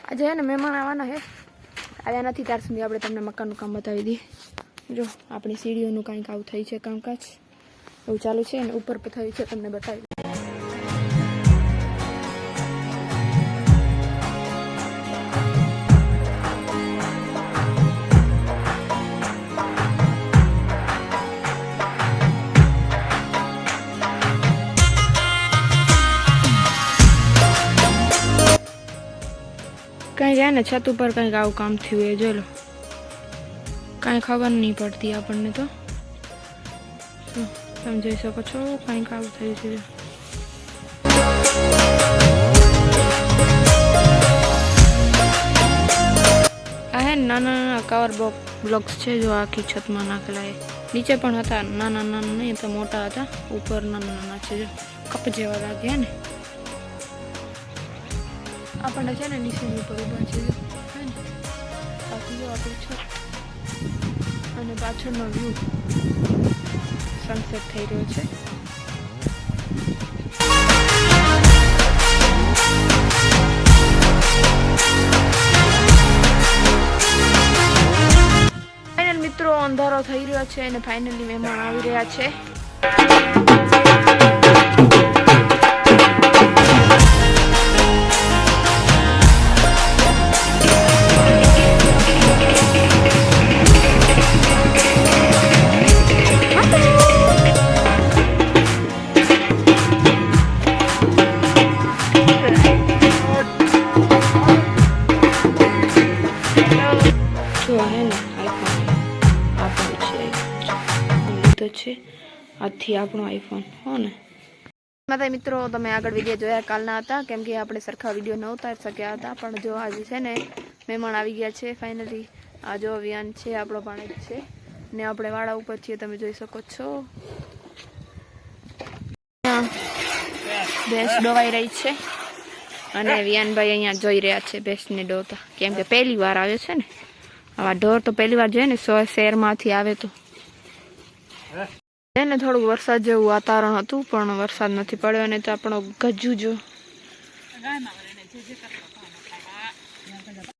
આજે હે ને મહેમાન આવવાના હે, આવ્યા નથી ત્યાર સુધી આપણે તમને મકાનનું કામ બતાવી દઈએ. જો આપણી સીડીઓનું કંઈક આવું થઈ છે કામકાજ, એવું ચાલુ છે અને ઉપર થયું છે, તમને બતાવી. કઈ જાય ને છત ઉપર કંઈક આવું કામ થયું એ જો લો, કાંઈ ખબર નહીં પડતી આપણને તો. તમે જોઈ શકો છો કંઈક આવું થયું છે. આ હે નાના નાના કવર બ્લોક્સ છે જો આખી છતમાં નાખેલા એ. નીચે પણ હતા, નાના નાના નહીં તો મોટા હતા, ઉપર નાના નાના છે જો કપ જેવા લાગ્યા ને. આપણને છે ને નીચેની ઉપર ઊભા છે જો હે ને, બાકી જો આપણું છત અને પાછળનો વ્યૂ સનસેટ થઈ રહ્યો છે. ફાઇનલ મિત્રો અંધારો થઈ રહ્યો છે અને ફાઇનલી મહેમાન આવી રહ્યા છે. છે આથી આપણો આઈફોન હો ને. માતા મિત્રો તમે આગળ વિડીયો જોયા કાલના હતા, કેમ કે આપણે સરખા વિડીયો ન ઉતારી શક્યા હતા, પણ જો આજે છે ને મહેમાન આવી ગયા છે ફાઇનલી. આ જો વિયાન છે આપણો ભાણેજ છે ને આપણે વાડા ઉપર છીએ, તમે જોઈ શકો છો. ભેંસ દોવાઈ રહી છે અને વિયાનભાઈ અહીંયા જોઈ રહ્યા છે ભેંસને દોતા, કેમ કે પહેલી વાર આવે છે ને આવા ઢોર, તો પહેલી વાર જોઈએ ને શહેરમાંથી આવે તો. એને થોડુંક વરસાદ જેવું વાતાવરણ હતું પણ વરસાદ નથી પડ્યો, અને તો આપણો ગજુ જો